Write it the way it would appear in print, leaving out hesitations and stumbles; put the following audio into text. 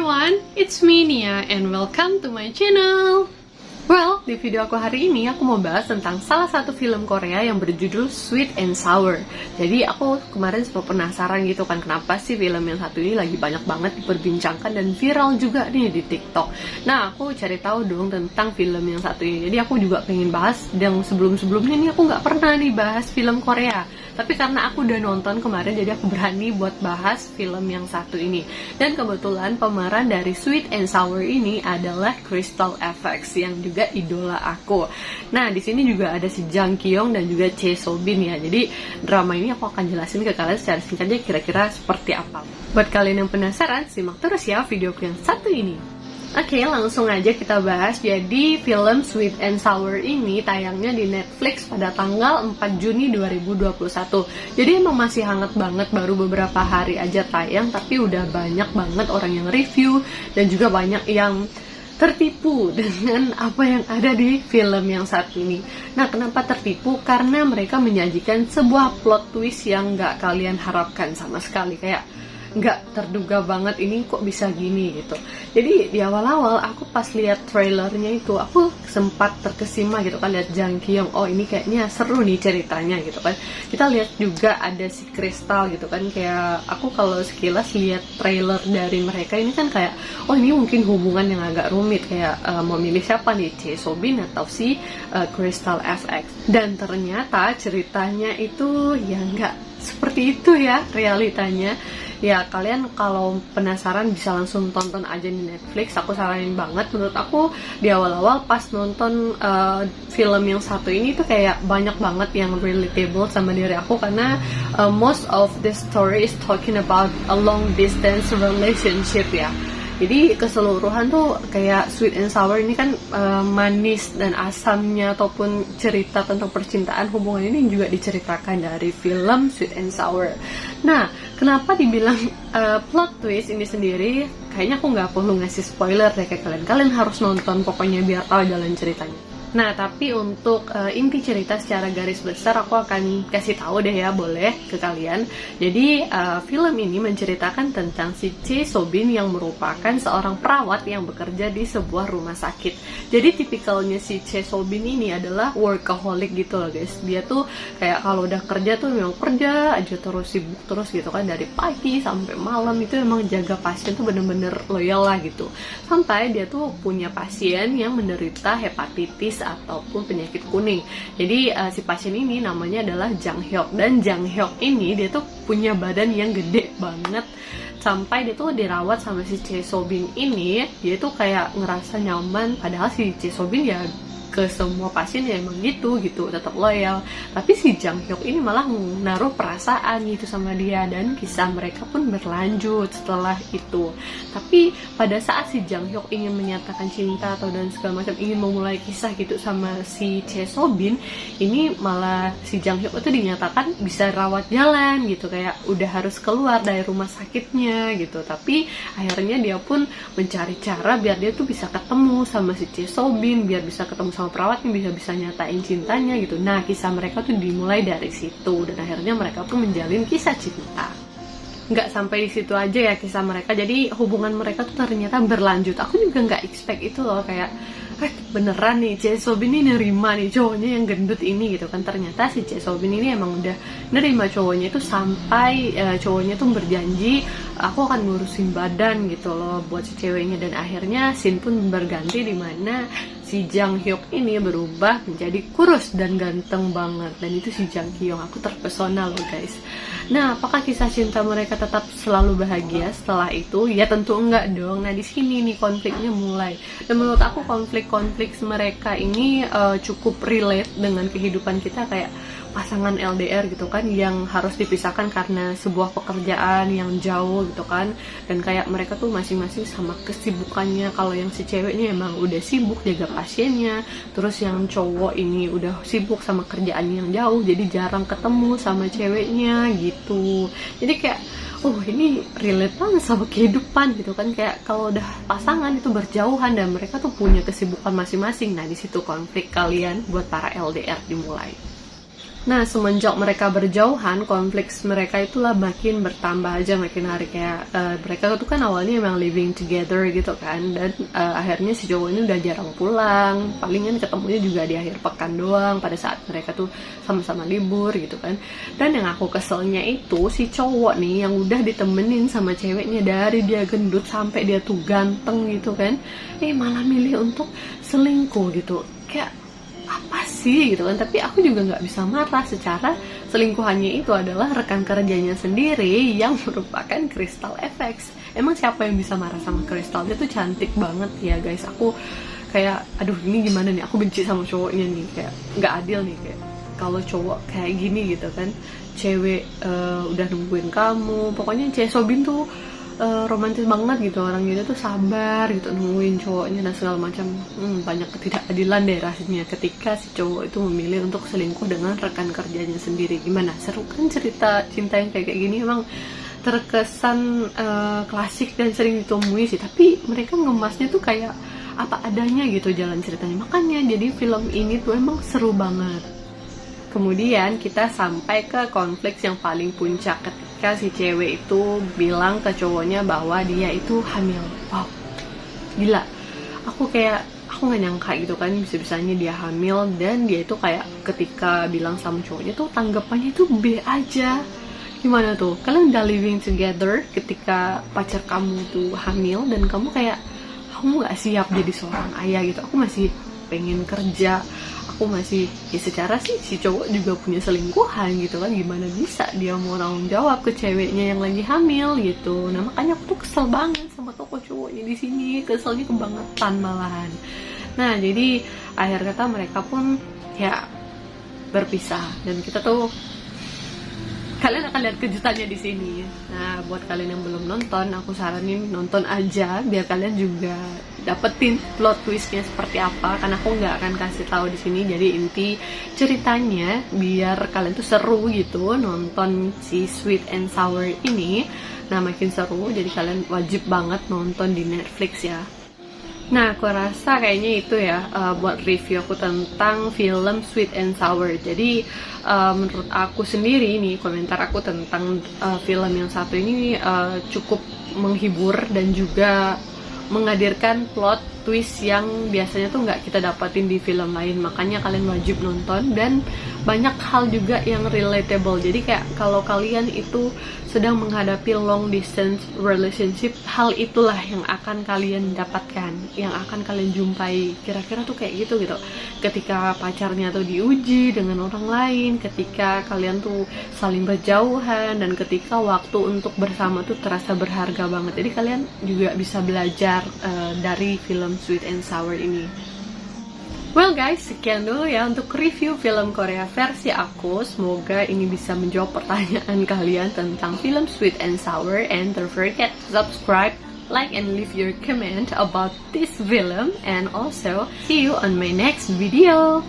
everyone, it's me Nia and welcome to my channel. Well, di video aku hari ini aku mau bahas tentang salah satu film Korea yang berjudul Sweet and Sour. Jadi aku kemarin sempat penasaran gitu kan, kenapa sih film yang satu ini lagi banyak banget diperbincangkan dan viral juga nih di TikTok. Nah, aku cari tahu dong tentang film yang satu ini. Jadi aku juga pengen bahas yang sebelum-sebelumnya nih aku nggak pernah nih bahas film Korea. Tapi karena aku udah nonton kemarin, jadi aku berani buat bahas film yang satu ini. Dan kebetulan pemeran dari Sweet and Sour ini adalah Crystal FX yang juga idola aku. Nah, di sini juga ada si Jang Kyung dan juga Chae So Bin ya. Jadi drama ini aku akan jelasin ke kalian secara singkatnya kira-kira seperti apa. Buat kalian yang penasaran, simak terus ya videoku yang satu ini. Oke, langsung aja kita bahas. Jadi film Sweet and Sour ini tayangnya di Netflix pada tanggal 4 Juni 2021. Jadi emang masih hangat banget, baru beberapa hari aja tayang, tapi udah banyak banget orang yang review dan juga banyak yang tertipu dengan apa yang ada di film yang saat ini. Nah, kenapa tertipu? Karena mereka menyajikan sebuah plot twist yang nggak kalian harapkan sama sekali. Kayak nggak terduga banget, ini kok bisa gini gitu. Jadi di awal-awal aku pas lihat trailernya itu aku sempat terkesima gitu kan, lihat Jang Kyung, oh ini kayaknya seru nih ceritanya gitu kan. Kita lihat juga ada si Crystal gitu kan, kayak aku kalau sekilas lihat trailer dari mereka ini kan kayak oh ini mungkin hubungan yang agak rumit, kayak mau milih siapa nih, Chae So Bin atau si Crystal FX. Dan ternyata ceritanya itu ya nggak seperti itu ya realitanya. Ya, kalian kalau penasaran bisa langsung tonton aja di Netflix. Aku saranin banget. Menurut aku di awal-awal pas nonton film yang satu ini tuh kayak banyak banget yang relatable sama diri aku, karena most of the story is talking about a long distance relationship ya. Jadi keseluruhan tuh kayak Sweet and Sour ini kan manis dan asamnya ataupun cerita tentang percintaan, hubungan ini juga diceritakan dari film Sweet and Sour. Nah, kenapa dibilang plot twist ini sendiri? Kayaknya aku nggak perlu ngasih spoiler deh ke kalian. Kalian harus nonton pokoknya biar tahu jalan ceritanya. Nah, tapi untuk inti cerita secara garis besar aku akan kasih tahu deh ya, boleh ke kalian. Jadi film ini menceritakan tentang si Chae So Bin yang merupakan seorang perawat yang bekerja di sebuah rumah sakit. Jadi tipikalnya si Chae So Bin ini adalah workaholic gitu loh guys. Dia tuh kayak kalau udah kerja tuh memang kerja aja terus, sibuk terus gitu kan, dari pagi sampai malam itu emang jaga pasien tuh bener-bener loyal lah gitu. Sampai dia tuh punya pasien yang menderita hepatitis ataupun penyakit kuning. Jadi si pasien ini namanya adalah Jang Hyuk, dan Jang Hyuk ini dia tuh punya badan yang gede banget, sampai dia tuh dirawat sama si Chae So Bin ini. Dia tuh kayak ngerasa nyaman, padahal si Chae So Bin ya ke semua pasien ya emang gitu tetap loyal. Tapi si Jang Hyuk ini malah menaruh perasaan gitu sama dia, dan kisah mereka pun berlanjut setelah itu. Tapi pada saat si Jang Hyuk ingin menyatakan cinta atau dan segala macam, ingin memulai kisah gitu sama si Chae So Bin, ini malah si Jang Hyuk itu dinyatakan bisa rawat jalan gitu, kayak udah harus keluar dari rumah sakitnya gitu. Tapi akhirnya dia pun mencari cara biar dia tuh bisa ketemu sama si Chae So Bin, biar bisa ketemu sama perawatnya, bisa nyatain cintanya gitu. Nah, kisah mereka tuh dimulai dari situ, dan akhirnya mereka pun menjalin kisah cinta. Nggak sampai di situ aja ya kisah mereka, jadi hubungan mereka tuh ternyata berlanjut. Aku juga nggak expect itu loh, kayak beneran nih Chae So Bin ini nerima nih cowoknya yang gendut ini gitu kan. Ternyata si Chae So Bin ini emang udah nerima cowoknya itu, sampai cowoknya tuh berjanji aku akan ngurusin badan gitu loh buat si ceweknya. Dan akhirnya scene pun berganti, dimana si Jang Hyuk ini berubah menjadi kurus dan ganteng banget, dan itu si Jang Kyung. Aku terpesona loh guys. Nah, apakah kisah cinta mereka tetap selalu bahagia setelah itu? Ya tentu enggak dong. Nah, di sini nih konfliknya mulai. Dan menurut aku konflik mereka ini cukup relate dengan kehidupan kita, kayak pasangan LDR gitu kan, yang harus dipisahkan karena sebuah pekerjaan yang jauh gitu kan. Dan kayak mereka tuh masing-masing sama kesibukannya. Kalau yang si ceweknya emang udah sibuk jaga pasiennya, terus yang cowok ini udah sibuk sama kerjaan yang jauh, jadi jarang ketemu sama ceweknya gitu. Jadi kayak ini relate banget sama kehidupan gitu kan. Kayak kalau udah pasangan itu berjauhan dan mereka tuh punya kesibukan masing-masing. Nah, di situ konflik kalian buat para LDR dimulai. Nah, semenjak mereka berjauhan, konflik mereka itulah makin bertambah aja makin hari. Kayak mereka tuh kan awalnya emang living together gitu kan, dan akhirnya si cowok ini udah jarang pulang, palingan ketemunya juga di akhir pekan doang pada saat mereka tuh sama-sama libur gitu kan. Dan yang aku keselnya itu si cowok nih yang udah ditemenin sama ceweknya dari dia gendut sampai dia tuh ganteng gitu kan, malah milih untuk selingkuh gitu. Kayak apa sih gitu kan. Tapi aku juga nggak bisa marah secara selingkuhannya itu adalah rekan kerjanya sendiri yang merupakan Crystal FX. Emang siapa yang bisa marah sama Crystal? Dia tuh cantik banget ya guys. Aku kayak aduh ini gimana nih, aku benci sama cowoknya nih, kayak nggak adil nih kayak kalau cowok kayak gini gitu kan. Cewek udah nungguin kamu, pokoknya cewek Sobin tuh romantis banget gitu, orang gitu tuh sabar gitu nungguin cowoknya dan segala macam. Banyak ketidakadilan deh rasanya ketika si cowok itu memilih untuk selingkuh dengan rekan kerjanya sendiri. Gimana, seru kan cerita cinta yang kayak gini? Emang terkesan klasik dan sering ditemui sih, tapi mereka ngemasnya tuh kayak apa adanya gitu jalan ceritanya. Makanya jadi film ini tuh emang seru banget. Kemudian kita sampai ke konflik yang paling puncak ketika si cewek itu bilang ke cowoknya bahwa dia itu hamil. Wow, gila. Aku nggak nyangka gitu kan bisa-bisanya dia hamil, dan dia itu kayak ketika bilang sama cowoknya tuh tanggapannya tuh B aja. Gimana tuh? Kalian udah living together ketika pacar kamu tuh hamil dan kamu nggak siap jadi seorang ayah gitu. Aku masih pengen kerja, aku masih ya secara sih si cowok juga punya selingkuhan gitu kan, gimana bisa dia mau tanggung jawab ke ceweknya yang lagi hamil gitu. Nah makanya aku tuh kesel banget sama toko cowoknya di sini, keselnya kebangetan malahan. Nah jadi akhir kata mereka pun ya berpisah, dan kita tuh kalian akan lihat kejutannya di sini. Nah, buat kalian yang belum nonton, aku saranin nonton aja biar kalian juga dapetin plot twistnya seperti apa. Karena aku nggak akan kasih tahu di sini. Jadi inti ceritanya biar kalian tuh seru gitu nonton si Sweet and Sour ini. Nah, makin seru. Jadi kalian wajib banget nonton di Netflix ya. Nah, aku rasa kayaknya itu ya buat review aku tentang film Sweet and Sour. Jadi menurut aku sendiri nih, komentar aku tentang film yang satu ini cukup menghibur dan juga menghadirkan plot twist yang biasanya tuh nggak kita dapatin di film lain. Makanya kalian wajib nonton, dan banyak hal juga yang relatable. Jadi kayak kalau kalian itu sedang menghadapi long distance relationship, hal itulah yang akan kalian dapatkan, yang akan kalian jumpai. Kira-kira tuh kayak gitu. Ketika pacarnya tuh diuji dengan orang lain, ketika kalian tuh saling berjauhan, dan ketika waktu untuk bersama tuh terasa berharga banget. Jadi kalian juga bisa belajar dari film Sweet and Sour ini. Well guys, sekian dulu ya untuk review film Korea versi aku. Semoga ini bisa menjawab pertanyaan kalian tentang film Sweet and Sour. And don't forget to subscribe, like, and leave your comment about this film. And also, see you on my next video.